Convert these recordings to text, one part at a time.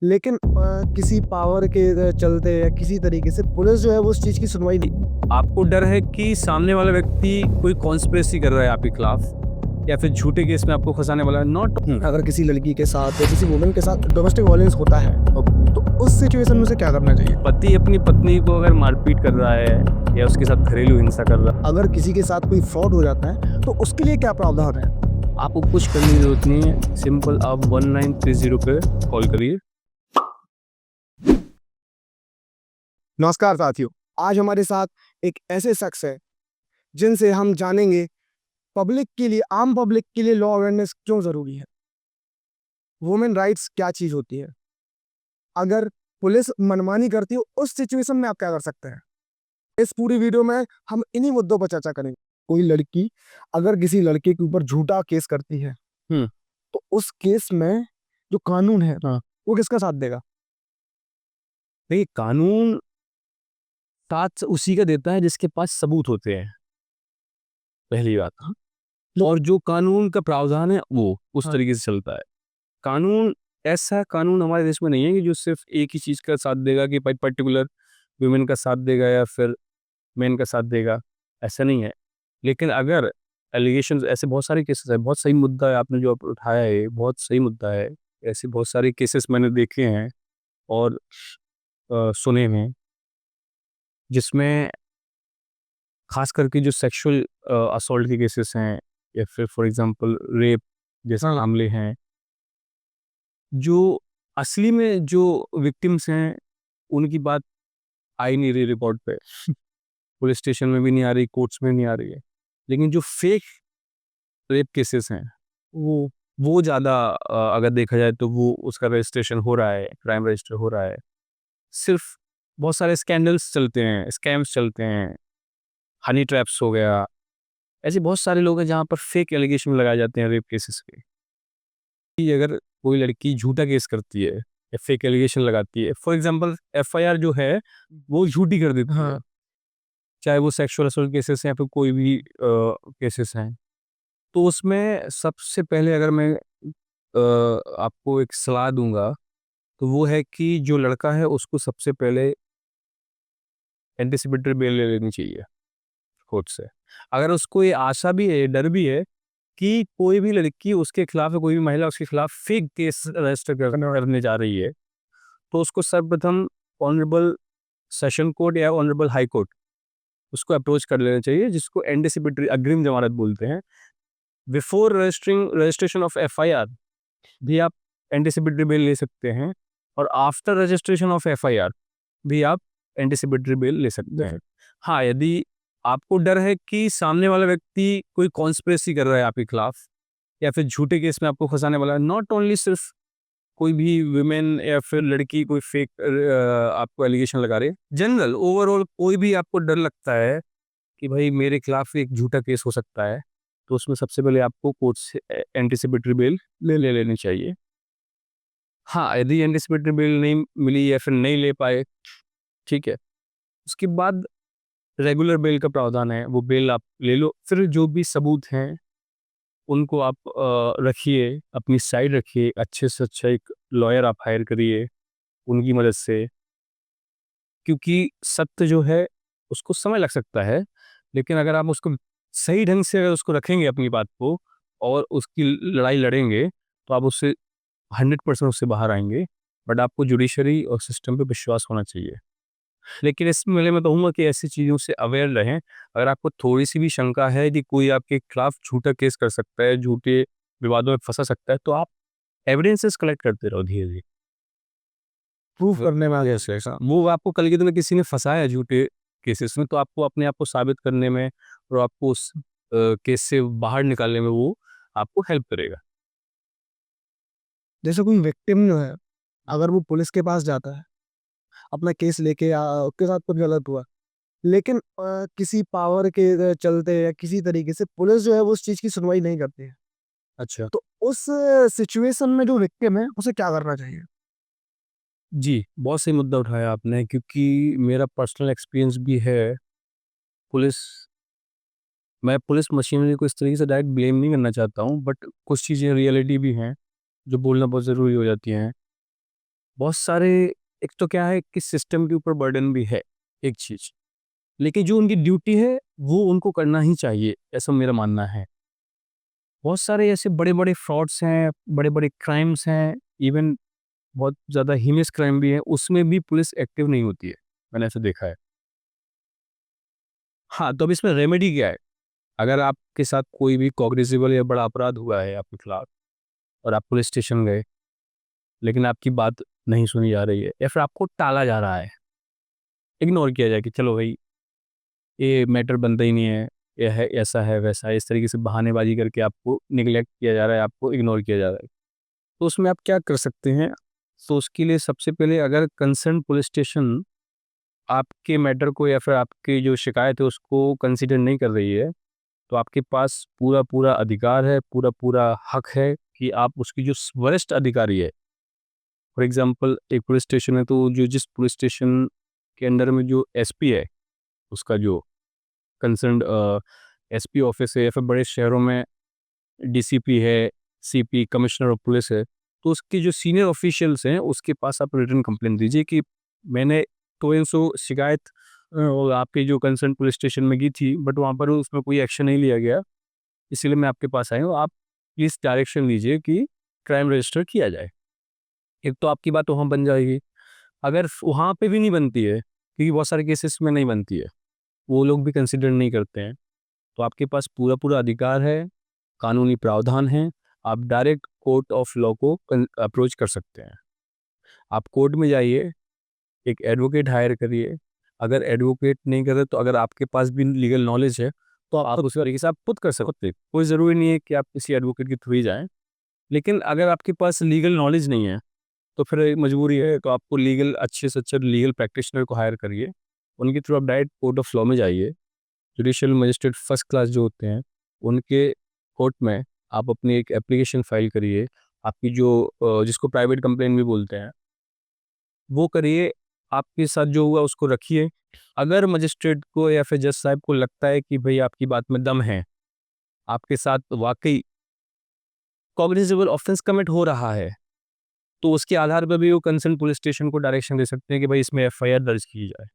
लेकिन किसी पावर के चलते या किसी तरीके से पुलिस जो है वो उस चीज़ की सुनवाई नहीं। आपको डर है कि सामने वाला व्यक्ति कोई कॉन्स्पिरेसी कर रहा है आपके खिलाफ या फिर झूठे केस में आपको फंसाने वाला है। नॉट अगर किसी लड़की के साथ या किसी वुमन के साथ डोमेस्टिक वायलेंस होता है तो उस सिचुएशन में उसे क्या करना चाहिए? पति अपनी पत्नी को अगर मारपीट कर रहा है या उसके साथ घरेलू हिंसा कर रहा है, अगर किसी के साथ कोई फ्रॉड हो जाता है तो उसके लिए क्या प्रावधान है? आपको कुछ करने की जरूरत नहीं है। सिंपल आप 1930 पे कॉल करिए। नमस्कार साथियों, आज हमारे साथ एक ऐसे शख्स है जिनसे हम जानेंगे पब्लिक के लिए, आम पब्लिक के लिए लॉ अवेयरनेस क्यों ज़रूरी है, वुमेन राइट्स क्या चीज़ होती है, अगर पुलिस मनमानी करती है उस सिचुएशन में आप क्या कर सकते हैं। इस पूरी वीडियो में हम इन्हीं मुद्दों पर चर्चा करेंगे। कोई लड़की अगर किसी लड़के के ऊपर झूठा केस करती है हम्म तो उस केस में जो कानून है हाँ, वो किसका साथ देगा? देखिए कानून साथ उसी का देता है जिसके पास सबूत होते हैं, पहली बात। हाँ, और जो कानून का प्रावधान है वो उस हाँ, तरीके से चलता है। कानून, ऐसा कानून हमारे देश में नहीं है कि जो सिर्फ एक ही चीज़ का साथ देगा कि भाई पर्टिकुलर वुमेन का साथ देगा या फिर मेन का साथ देगा, ऐसा नहीं है। लेकिन अगर एलिगेशंस, ऐसे बहुत सारे केसेस हैं, बहुत सही मुद्दा है आपने जो उठाया है, ये बहुत सही मुद्दा है। ऐसे बहुत सारे केसेस मैंने देखे हैं और सुने हैं, जिसमें खास करके जो सेक्सुअल असॉल्ट के केसेस हैं या फिर फॉर एग्जांपल रेप जैसे मामले हैं, जो असली में जो विक्टिम्स हैं उनकी बात आ ही नहीं रही रिपोर्ट पे, पुलिस स्टेशन में भी नहीं आ रही, कोर्ट्स में नहीं आ रही है। लेकिन जो फेक रेप केसेस हैं वो ज़्यादा, अगर देखा जाए तो वो उसका रजिस्ट्रेशन हो रहा है, क्राइम रजिस्टर हो रहा है। सिर्फ बहुत सारे स्कैंडल्स चलते हैं, स्कैम्स चलते हैं, हनी ट्रैप्स हो गया, ऐसे बहुत सारे लोग हैं जहाँ पर फेक एलिगेशन लगाए जाते हैं रेप केसेस के। कि अगर कोई लड़की झूठा केस करती है या फेक एलिगेशन लगाती है, फॉर एग्जांपल एफआईआर जो है वो झूठी कर देती है, हाँ, चाहे वो सेक्सुअल असॉल्ट केसेस हैं या फिर कोई भी केसेस हैं। तो उसमें सबसे पहले अगर मैं आपको एक सलाह दूँगा, तो वो है कि जो लड़का है उसको सबसे पहले एंटीसिपेटरी बेल ले लेनी चाहिए कोर्ट से। अगर उसको ये आशा भी है, डर भी है कि कोई भी लड़की उसके खिलाफ या कोई भी महिला उसके खिलाफ फेक केस रजिस्टर करने जा रही है, तो उसको सर्वप्रथम ऑनरेबल सेशन कोर्ट या ऑनरेबल हाई कोर्ट उसको अप्रोच कर लेना चाहिए, जिसको एंटीसिपेटरी अग्रिम जमानत बोलते हैं। बिफोर रजिस्ट्रेशन ऑफ एफआईआर भी आप एंटीसिपेटरी बेल ले सकते हैं, और आफ्टर रजिस्ट्रेशन ऑफ एफआईआर भी आप एंटीसिपेटरी बेल ले सकते हैं। हाँ, यदि आपको डर है कि सामने वाला व्यक्ति कोई कॉन्स्पिरेसी कर रहा है आपके खिलाफ या फिर झूठे केस में आपको फंसाने वाला है, नॉट ओनली सिर्फ कोई भी वुमेन या फिर लड़की कोई फेक आपको एलिगेशन लगा रही है, जनरल ओवरऑल कोई भी आपको डर लगता है कि भाई मेरे खिलाफ एक झूठा केस हो सकता है, तो उसमें सबसे पहले आपको कोर्ट से एंटीसिपेटरी बेल ले लेनी चाहिए। हाँ, यदि एंटीसिपेटरी बेल नहीं मिली या फिर नहीं ले पाए, ठीक है, उसके बाद रेगुलर बेल का प्रावधान है, वो बेल आप ले लो। फिर जो भी सबूत हैं उनको आप रखिए, अपनी साइड रखिए, अच्छे से अच्छा एक लॉयर आप हायर करिए उनकी मदद से, क्योंकि सत्य जो है उसको समय लग सकता है, लेकिन अगर आप उसको सही ढंग से अगर उसको रखेंगे अपनी बात को और उसकी लड़ाई लड़ेंगे, तो आप उससे 100% उससे बाहर आएँगे। बट आपको जुडिशरी और सिस्टम पे विश्वास होना चाहिए। लेकिन इसमें मैं कहूँगा कि ऐसी चीज़ों से अवेयर रहें। अगर आपको थोड़ी-सी भी शंका है कि कोई आपके खिलाफ झूठा केस कर सकता है, झूठे विवादों में फँसा सकता है, तो आप एविडेंसेस कलेक्ट करते रहो धीरे-धीरे। प्रूफ व करने में आगे यस, यस। वो आपको कल के दिन में किसी ने फँसाया है झूठे केसेस में, तो आपको अपने आप को साबित करने में और आपको उस केस से बाहर निकालने में वो आपको हेल्प करेगा। जैसे कोई विक्टिम जो है अगर वो पुलिस के पास जाता है अपना केस लेके, उसके साथ कुछ गलत हुआ, लेकिन किसी पावर के चलते या किसी तरीके से पुलिस जो है वो उस चीज़ की सुनवाई नहीं करती है, अच्छा। तो उस सिचुएशन में जो विक्टिम है उसे क्या करना चाहिए? जी, बहुत सही मुद्दा उठाया आपने, क्योंकि मेरा पर्सनल एक्सपीरियंस भी है। पुलिस मैं पुलिस मशीनरी को इस तरीके से डायरेक्ट ब्लेम नहीं करना चाहता हूँ, बट कुछ चीज़ें रियलिटी भी हैं, जो बोलना बहुत ज़रूरी हो जाती हैं। बहुत सारे, एक तो क्या है कि सिस्टम के ऊपर बर्डन भी है एक चीज़, लेकिन जो उनकी ड्यूटी है वो उनको करना ही चाहिए, ऐसा मेरा मानना है। बहुत सारे ऐसे बड़े-बड़े फ्रॉड्स हैं, बड़े-बड़े क्राइम्स हैं, इवन बहुत ज़्यादा हीनियस क्राइम भी है, उसमें भी पुलिस एक्टिव नहीं होती है, मैंने ऐसा देखा है। हाँ, तो अब इसमें रेमेडी क्या है? अगर आपके साथ कोई भी कॉग्निजेबल या बड़ा अपराध हुआ है आपके खिलाफ और आप पुलिस स्टेशन गए, लेकिन आपकी बात नहीं सुनी जा रही है या फिर आपको टाला जा रहा है, इग्नोर किया जाए कि चलो भई, ये मैटर बनता ही नहीं है, ये है, ऐसा है, वैसा है, इस तरीके से बहानेबाज़ी करके आपको नेग्लेक्ट किया जा रहा है, आपको इग्नोर किया जा रहा है। तो उसमें आप क्या कर सकते हैं? तो उसके लिए सबसे पहले अगर कंसर्न पुलिस स्टेशन आपके मैटर को या फिर आपकी जो शिकायत है उसको कंसीडर नहीं कर रही है, तो आपके पास पूरा-पूरा अधिकार है, पूरा-पूरा हक है कि आप उसकी जो वरिष्ठ अधिकारी है, फॉर एग्ज़ाम्पल एक पुलिस स्टेशन है तो जो जिस पुलिस स्टेशन के अंडर में जो एसपी है, उसका जो कंसर्न्ड एसपी ऑफिस है या फिर बड़े शहरों में डीसीपी है, सीपी, कमिश्नर ऑफ पुलिस है, तो उसके जो सीनियर ऑफिशियल्स हैं, उसके पास आप रिटन कंप्लेंट दीजिए कि मैंने तो एंड सो शिकायत आपके जो कंसर्न पुलिस स्टेशन में की थी, बट वहाँ पर उसमें कोई एक्शन नहीं लिया गया, इसीलिए मैं आपके पास आया हूँ। आप प्लीज़ डायरेक्शन दीजिए कि क्राइम रजिस्टर किया जाए। एक तो आपकी बात वहाँ बन जाएगी। अगर वहाँ पे भी नहीं बनती है, क्योंकि बहुत सारे केसेस में नहीं बनती है, वो लोग भी कंसिडर नहीं करते हैं, तो आपके पास पूरा-पूरा अधिकार है, कानूनी प्रावधान है, आप डायरेक्ट कोर्ट ऑफ लॉ को अप्रोच कर सकते हैं। आप कोर्ट में जाइए, एक एडवोकेट हायर करिए, अगर एडवोकेट नहीं कर रहे तो अगर आपके पास भी लीगल नॉलेज है, तो आप उसी तरीके से आप खुद कर सकते हैं। कोई ज़रूरी नहीं है कि आप किसी एडवोकेट के थ्रू ही जाएँ, लेकिन अगर आपके पास लीगल नॉलेज नहीं है, तो फिर एक मजबूरी है, तो आपको लीगल अच्छे से अच्छे लीगल प्रैक्टिशनर को हायर करिए, उनके थ्रू आप डायरेक्ट कोर्ट ऑफ लॉ में जाइए। जुडिशियल मजिस्ट्रेट फर्स्ट क्लास जो होते हैं, उनके कोर्ट में आप अपनी एक एप्लीकेशन फाइल करिए। आपकी जो जिसको प्राइवेट कंप्लेंट भी बोलते हैं, वो करिए, आपके साथ जो हुआ उसको रखिए। अगर मजिस्ट्रेट को या फिर जज साहब को लगता है कि भई आपकी बात में दम है, आपके साथ वाक़ई कॉग्निजेबल ऑफेंस कमिट हो रहा है, तो उसके आधार पर भी वो कंसर्न पुलिस स्टेशन को डायरेक्शन दे सकते हैं कि भई इसमें एफआईआर दर्ज की जाए,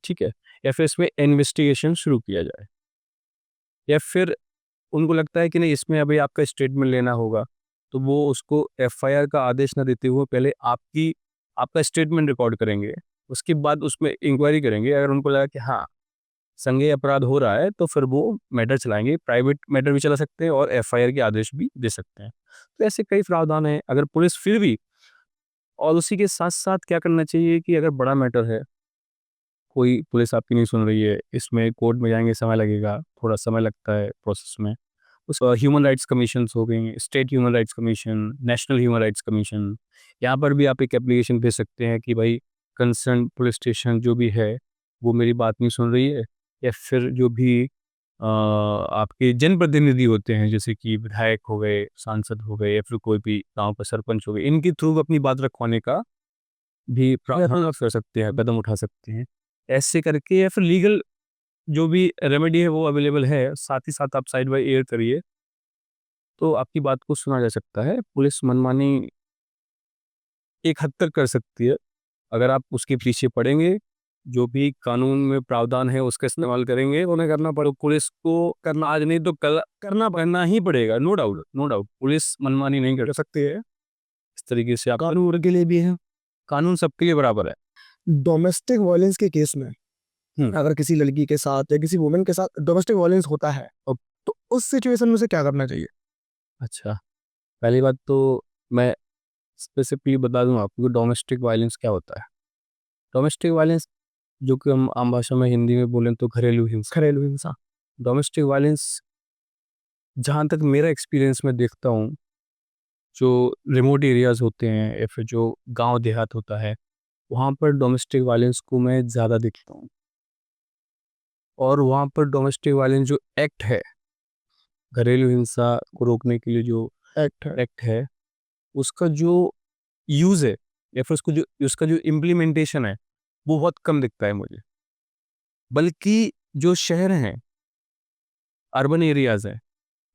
ठीक है? या फिर इसमें इन्वेस्टिगेशन शुरू किया जाए। या फिर उनको लगता है कि नहीं, इसमें अभी आपका स्टेटमेंट लेना होगा, तो वो उसको एफआईआर का आदेश ना देते हुए पहले आपका स्टेटमेंट रिकॉर्ड करेंगे। उसके बाद उसमें इंक्वायरी करेंगे, अगर उनको लगा कि हाँ, संज्ञेय अपराध हो रहा है, तो फिर वो मैटर चलाएँगे। प्राइवेट मैटर भी चला सकते हैं और एफआईआर के आदेश भी दे सकते हैं। तो ऐसे कई प्रावधान हैं, अगर पुलिस फिर भी, और उसी के साथ-साथ क्या करना चाहिए कि अगर बड़ा मैटर है, कोई पुलिस आपकी नहीं सुन रही है, इसमें कोर्ट में जाएँगे समय लगेगा, थोड़ा समय लगता है प्रोसेस में। उस ह्यूमन राइट्स कमीशंस हो गई, state human rights commission, national human rights commission, यहाँ पर भी आप एक एप्लीकेशन भेज सकते हैं कि भाई कंसर्न पुलिस स्टेशन जो भी है, वो मेरी बात नहीं सुन रही है, या फिर जो भी आपके जनप्रतिनिधि होते हैं, जैसे कि विधायक हो गए, सांसद हो गए, या फिर कोई भी गाँव का सरपंच हो गए, इनके थ्रू अपनी बात रखवाने का भी प्रावधान आप कर सकते हैं, कदम उठा सकते हैं। ऐसे करके या फिर लीगल जो भी रेमेडी है वो अवेलेबल है, साथ ही साथ आप साइड बाय एयर करिए, तो आपकी बात को सुना जा सकता है। पुलिस मनमानी एक हद तक कर सकती है, अगर आप उसके पीछे पड़ेंगे, जो भी कानून में प्रावधान है उसका इस्तेमाल करेंगे, उन्हें करना पड़े, पुलिस को करना आज नहीं तो कल करना ही पड़ेगा, no doubt, no doubt. Police मनमानी नहीं कर सकती है, इस तरीके से आप, कानून के लिए भी है। कानून सबके लिए बराबर है। डोमेस्टिक वायलेंस के केस में हुँ। अगर किसी लड़की के साथ या किसी वुमेन के साथ डोमेस्टिक वायलेंस होता है, तो उस सिचुएशन में उसे क्या करना चाहिए? अच्छा, पहली बात तो मैं स्पेसिफिकली बता दूँ आपको कि डोमेस्टिक वायलेंस क्या होता है। डोमेस्टिक वायलेंस, जो कि हम आम भाषा में हिंदी में बोलें तो घरेलू हिंसा। घरेलू हिंसा। डोमेस्टिक वायलेंस, जहाँ तक मेरा एक्सपीरियंस मैं देखता हूँ, जो रिमोट एरियाज़ होते हैं या फिर जो गाँव देहात होता है, वहाँ पर डोमेस्टिक वायलेंस को मैं ज़्यादा देखता हूँ। और वहाँ पर डोमेस्टिक वायलेंस जो एक्ट है, घरेलू हिंसा को रोकने के लिए जो एक्ट है। एक्ट है, उसका जो यूज़ है या फिर उसका जो इम्प्लीमेंटेशन है, वो बहुत कम दिखता है मुझे। बल्कि जो शहर हैं, अर्बन एरियाज़ हैं,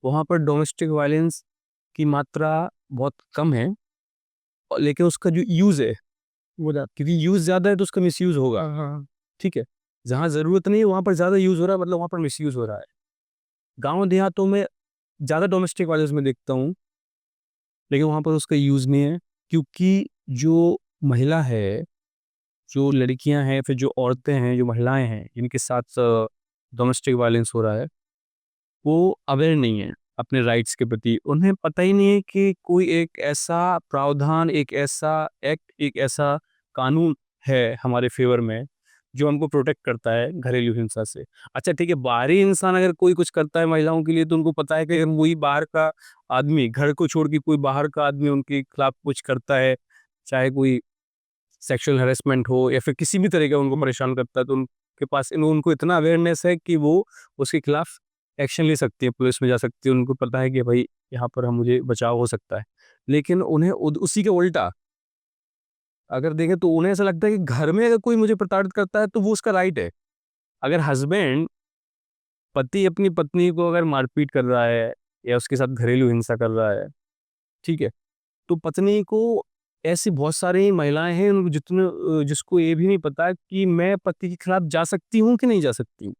वहाँ पर डोमेस्टिक वायलेंस की मात्रा बहुत कम है, लेकिन उसका जो यूज़ है वो जाता क्योंकि यूज़ ज़्यादा है तो उसका मिसयूज़ होगा, हाँ ठीक है? जहाँ ज़रूरत नहीं है वहाँ पर ज़्यादा यूज़ हो रहा है, मतलब वहाँ पर मिसयूज़ हो रहा है। गाँव देहातों में ज़्यादा डोमेस्टिक वायलेंस मैं देखता हूँ, लेकिन वहाँ पर उसका यूज़ नहीं है, क्योंकि जो महिला है, जो लड़कियाँ हैं, फिर जो औरतें हैं, जो महिलाएँ हैं, जिनके साथ डोमेस्टिक वायलेंस हो रहा है, वो अवेयर नहीं है अपने राइट्स के प्रति। उन्हें पता ही नहीं है कि कोई एक ऐसा प्रावधान, एक ऐसा एक्ट, एक ऐसा कानून है हमारे फ़ेवर में, जो हमको प्रोटेक्ट करता है घरेलू हिंसा से। अच्छा ठीक है, बाहरी इंसान अगर कोई कुछ करता है महिलाओं के लिए, तो उनको पता है कि अगर वही बाहर का आदमी, घर को छोड़ के कोई बाहर का आदमी उनके खिलाफ कुछ करता है, चाहे कोई सेक्सुअल हैरेसमेंट हो या फिर किसी भी तरह का उनको परेशान करता है, तो उनके पास उनको इतना अवेयरनेस है कि वो उसके खिलाफ एक्शन ले सकती है, पुलिस में जा सकती है। उनको पता है कि भाई यहाँ पर हम मुझे बचाव हो सकता है। लेकिन उन्हें उसी के उल्टा अगर देखें तो उन्हें ऐसा लगता है कि घर में अगर कोई मुझे प्रताड़ित करता है तो वो उसका राइट है। अगर हस्बैंड, पति अपनी पत्नी को अगर मारपीट कर रहा है या उसके साथ घरेलू हिंसा कर रहा है, ठीक है? तो पत्नी को, ऐसी बहुत सारी महिलाएँ हैं जिसको ये भी नहीं पता कि मैं पति के खिलाफ जा सकती हूँ कि नहीं जा सकती हूँ।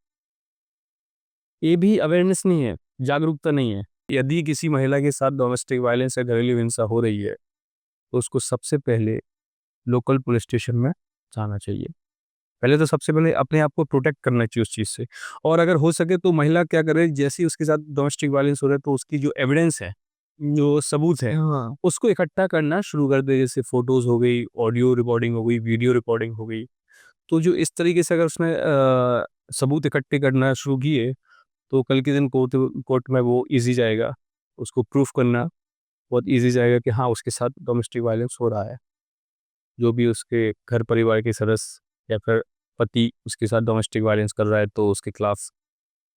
ये भी अवेयरनेस नहीं है, जागरूकता नहीं है। यदि किसी महिला के साथ डोमेस्टिक वायलेंस या घरेलू हिंसा हो रही है, तो उसको सबसे पहले लोकल पुलिस स्टेशन में जाना चाहिए। पहले तो सबसे पहले अपने आप को प्रोटेक्ट करना चाहिए उस चीज़ से। और अगर हो सके तो महिला क्या करे, जैसे ही उसके साथ डोमेस्टिक वायलेंस हो रहा है तो उसकी जो एविडेंस है, जो सबूत है, हाँ उसको इकट्ठा करना शुरू कर दे। जैसे फ़ोटोज़ हो गई, ऑडियो रिकॉर्डिंग हो गई, वीडियो रिकॉर्डिंग हो गई। तो जो इस तरीके से अगर उसने सबूत इकट्ठे करना शुरू किए, तो कल के दिन कोर्ट में वो ईज़ी जाएगा। उसको प्रूफ़ करना बहुत ईज़ी जाएगा कि हाँ, उसके साथ डोमेस्टिक वायलेंस हो रहा है। जो भी उसके घर परिवार के सदस्य या फिर पति उसके साथ डोमेस्टिक वायलेंस कर रहा है, तो उसके खिलाफ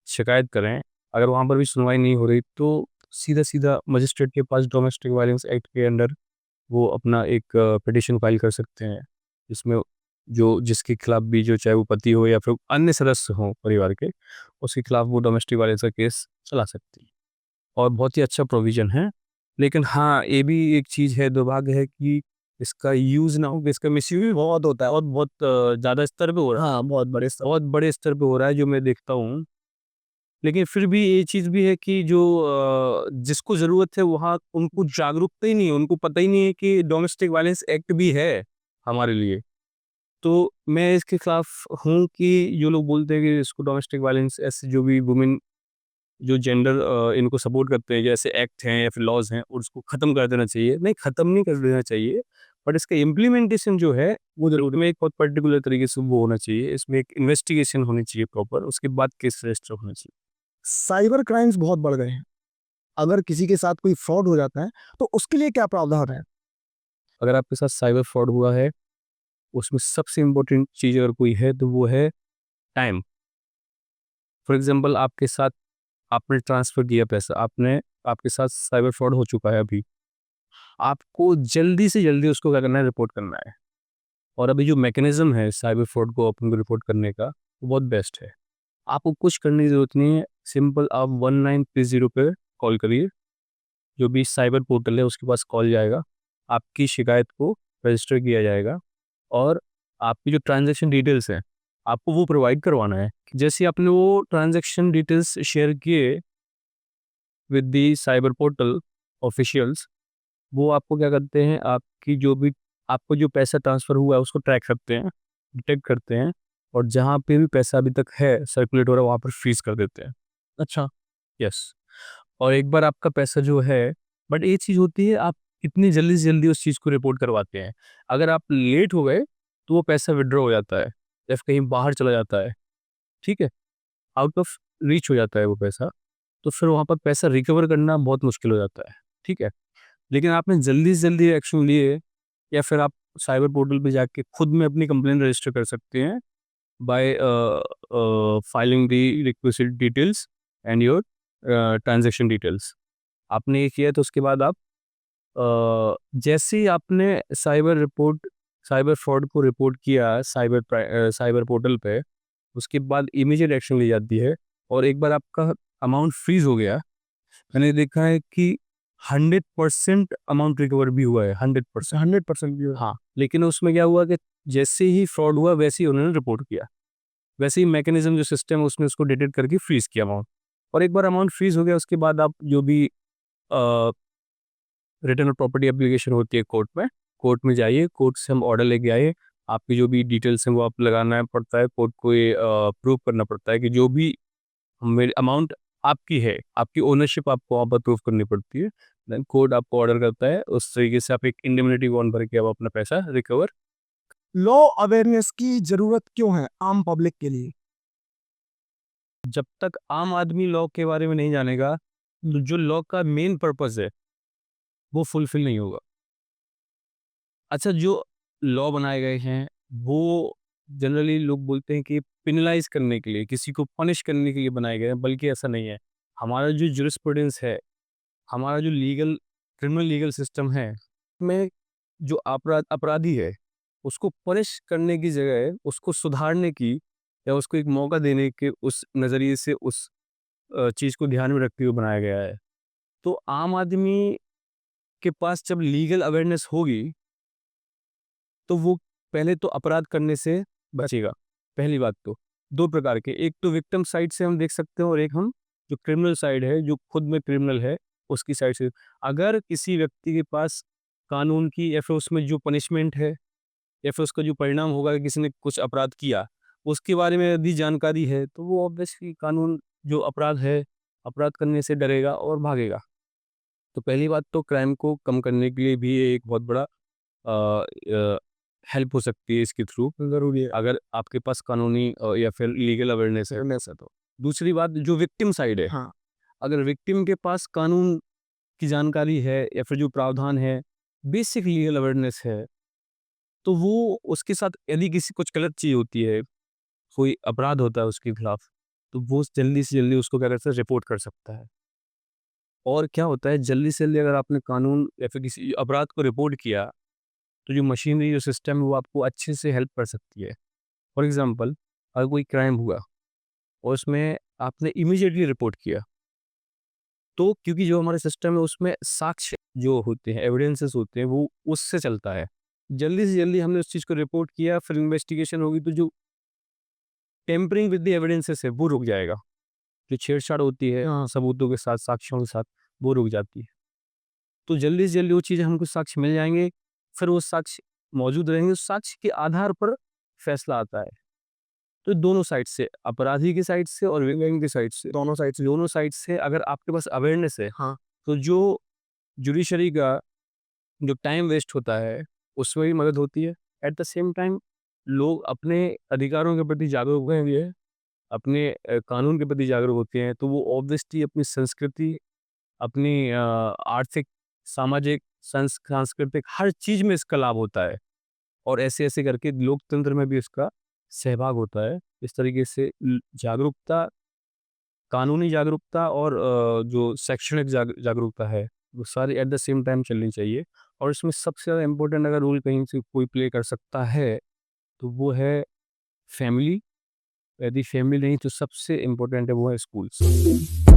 शिकायत करें। अगर वहाँ पर भी सुनवाई नहीं हो रही, तो सीधा-सीधा मजिस्ट्रेट के पास डोमेस्टिक वायलेंस एक्ट के अंडर वो अपना एक पिटीशन फाइल कर सकते हैं। जिसमें जो जिसके खिलाफ भी, जो चाहे वो पति हो या फिर अन्य सदस्य हों परिवार के, उसके खिलाफ वो डोमेस्टिक वायलेंस का केस चला सकती है। और बहुत ही अच्छा प्रोविज़न है। लेकिन हाँ, ये भी एक चीज़ है, दुर्भाग्य है कि इसका यूज़ ना हो, कि इसका मिसयूज़ भी बहुत होता है और बहुत ज़्यादा स्तर पे हो रहा है। हाँ बहुत बड़े स्तर पे हो रहा है, जो मैं देखता हूँ। लेकिन फिर भी ये चीज़ भी है कि जो जिसको ज़रूरत है वहाँ उनको जागरूकता ही नहीं है, उनको पता ही नहीं है कि डोमेस्टिक वायलेंस एक्ट भी है हमारे लिए। तो मैं इसके खिलाफ हूँ कि जो लोग बोलते हैं कि इसको डोमेस्टिक वायलेंस, ऐसे जो भी वुमेन, जो जेंडर इनको सपोर्ट करते हैं, जैसे एक्ट हैं या फिर लॉज़ हैं, और उसको ख़त्म कर देना चाहिए। नहीं, ख़त्म नहीं कर देना चाहिए, बट इसका इम्प्लीमेंटेशन जो है, वो ज़रूर में एक बहुत पर्टिकुलर तरीके से वो होना चाहिए। इसमें एक इन्वेस्टिगेशन होनी चाहिए प्रॉपर, उसके बाद केस रजिस्टर होना चाहिए। साइबर क्राइम्स बहुत बढ़ गए हैं। अगर किसी के साथ कोई फ्रॉड हो जाता है तो उसके लिए क्या प्रावधान है? अगर आपके साथ साइबर फ्रॉड हुआ है, उसमें सबसे इम्पोर्टेंट चीज़ अगर कोई है, तो वो है टाइम। फॉर एग्ज़ाम्पल, आपके साथ आपने ट्रांसफ़र किया पैसा, आपके साथ साइबर फ्रॉड हो चुका है अभी। आपको जल्दी से जल्दी उसको क्या करना है, रिपोर्ट करना है। और अभी जो मैकेनिज़्म है साइबर फ्रॉड को अपन को रिपोर्ट करने का, वो बहुत बेस्ट है। आपको कुछ करने की ज़रूरत नहीं है, सिंपल आप 1930 पे कॉल करिए। जो भी साइबर पोर्टल है उसके पास कॉल जाएगा, आपकी शिकायत को रजिस्टर किया जाएगा, और आपकी जो ट्रांज़ैक्शन डिटेल्स हैं, आपको वो प्रोवाइड करवाना है। जैसे ही आपने वो ट्रांज़ैक्शन डिटेल्स शेयर किए with the cyber portal officials, वो आपको क्या करते हैं, आपकी जो भी, आपको जो पैसा ट्रांसफ़र हुआ है उसको ट्रैक करते हैं, डिटेक्ट करते हैं, और जहाँ पे भी पैसा अभी तक है सर्कुलेट हो रहा है, वहाँ पर फ्रीज़ कर देते हैं। अच्छा। यस। और एक बार आपका पैसा जो है, बट एक चीज़ होती है, आप कितनी जल्दी से जल्दी उस चीज़ को रिपोर्ट करवाते हैं। अगर आप लेट हो गए, तो वो पैसा विथड्रॉ हो जाता है या फिर कहीं बाहर चला जाता है, ठीक है? आउट ऑफ रीच हो जाता है वो पैसा, तो फिर वहाँ पर पैसा रिकवर करना बहुत मुश्किल हो जाता है, ठीक है? लेकिन आपने जल्दी से जल्दी एक्शन लिए, या फिर आप साइबर पोर्टल पे जाके खुद में अपनी कंप्लेंट रजिस्टर कर सकते हैं bye filing the requisite details and your transaction details. आपने ये किया तो उसके बाद आप जैसे ही आपने साइबर फ्रॉड को रिपोर्ट किया साइबर पोर्टल पे, उसके बाद इमीडिएट एक्शन ली जाती है। और एक बार आपका अमाउंट फ्रीज़ हो गया, मैंने देखा है कि 100% अमाउंट रिकवर भी हुआ है, 100%। 100% भी हाँ, लेकिन उसमें क्या हुआ कि जैसे ही फ्रॉड हुआ वैसे ही उन्होंने रिपोर्ट किया, वैसे ही मैकेनिज्म जो सिस्टम है उसने उसको डिटेक्ट करके फ्रीज किया अमाउंट। और एक बार अमाउंट फ्रीज हो गया उसके बाद आप जो भी रिटर्न ऑफ प्रॉपर्टी एप्लीकेशन होती है कोर्ट में जाइए, कोर्ट से हम ऑर्डर लेके आए, आपकी जो भी डिटेल्स हैं वो आप लगाना है पड़ता है, कोर्ट को ये प्रूव करना पड़ता है कि जो भी मेरी अमाउंट आपकी है, आपकी ओनरशिप आपको वहाँ पर प्रूव करनी पड़ती है। देन कोर्ट आपको ऑर्डर करता है, उस तरीके से आप एक इंडेमनिटी बॉन्ड भर के आप अपना पैसा रिकवर। लॉ अवेयरनेस की जरूरत क्यों है आम पब्लिक के लिए? जब तक आम आदमी लॉ के बारे में नहीं जानेगा, जो लॉ का मेन पर्पस है वो फुलफिल नहीं होगा। अच्छा, जो लॉ बनाए गए हैं वो जनरली लोग बोलते हैं कि पिनलाइज करने के लिए, किसी को पनिश करने के लिए बनाए गए हैं, बल्कि ऐसा नहीं है। हमारा जो जुरिस्प्रूडेंस है, हमारा जो क्रिमिनल लीगल सिस्टम है, में जो अपराधी है उसको पनिश करने की जगह उसको सुधारने की या उसको एक मौका देने के उस नज़रिए से उस चीज़ को ध्यान में रखते हुए बनाया गया है। तो आम आदमी के पास जब लीगल अवेयरनेस होगी तो वो पहले तो अपराध करने से बचेगा। पहली बात तो 2 प्रकार के, एक तो विक्टिम साइड से हम देख सकते हैं और एक हम जो क्रिमिनल साइड है, जो खुद में क्रिमिनल है, उसकी साइड से। अगर किसी व्यक्ति के पास कानून की या फिर उसमें जो पनिशमेंट है या फिर उसका जो परिणाम होगा कि किसी ने कुछ अपराध किया, उसके बारे में यदि जानकारी है, तो वो ऑब्वियसली कानून जो अपराध है, अपराध करने से डरेगा और भागेगा। तो पहली बात तो क्राइम को कम करने के लिए भी ये एक बहुत बड़ा हेल्प हो सकती है इसके थ्रू, ज़रूरी है। अगर आपके पास कानूनी या फिर लीगल अवेयरनेस है। अवेयरनेस है तो। दूसरी बात, जो विक्टिम साइड है, हाँ, अगर विक्टिम के पास कानून की जानकारी है या फिर जो प्रावधान है, बेसिक लीगल अवेयरनेस है, तो वो उसके साथ यदि किसी कुछ गलत चीज़ होती है, कोई अपराध होता है उसके खिलाफ, तो वो जल्दी से जल्दी उसको क्या करता है, रिपोर्ट कर सकता है। और क्या होता है, जल्दी से जल्दी अगर आपने कानून या फिर किसी अपराध को रिपोर्ट किया, तो जो मशीनरी, जो सिस्टम है, वो आपको अच्छे से हेल्प कर सकती है। फॉर एग्ज़ाम्पल, अगर कोई क्राइम हुआ और उसमें आपने इमीडिएटली रिपोर्ट किया, तो क्योंकि जो हमारा सिस्टम है उसमें साक्ष्य जो होते हैं, एविडेंसेस होते हैं, वो उससे चलता है। जल्दी से जल्दी हमने उस चीज़ को रिपोर्ट किया, फिर इन्वेस्टिगेशन होगी, तो जो टेम्परिंग विद द एविडेंसेस है वो रुक जाएगा। जो छेड़छाड़ होती है हाँ, सबूतों के साथ, साक्ष्यों के साथ, वो रुक जाती है। तो जल्दी से जल्दी वो चीज़ें हमको साक्ष्य मिल जाएँगे, फिर वो साक्ष्य मौजूद रहेंगे, उस साक्ष्य के आधार पर फैसला आता है। तो दोनों साइड से, अपराधी की साइड से और विक्टिम की साइड से, दोनों साइड से अगर आपके पास अवेयरनेस है, हाँ, तो जो जुडिशरी का जो टाइम वेस्ट होता है, उसमें भी मदद होती है। एट द सेम टाइम लोग अपने अधिकारों के प्रति जागरूक होंगे, अपने कानून के प्रति जागरूक होते हैं, तो वो ऑब्वियसली अपनी संस्कृति, अपनी आर्थिक, सामाजिक, सांस्कृतिक हर चीज़ में इसका लाभ होता है। और ऐसे-ऐसे करके लोकतंत्र में भी इसका सहभाग होता है। इस तरीके से जागरूकता, कानूनी जागरूकता और जो शैक्षणिक जागरूकता है, वो सारी एट द सेम टाइम चलनी चाहिए। और इसमें सबसे ज़्यादा इम्पोर्टेंट अगर रोल कहीं से कोई प्ले कर सकता है, तो वो है फैमिली। यदि फैमिली नहीं तो सबसे इम्पोर्टेंट है वो है स्कूल्स।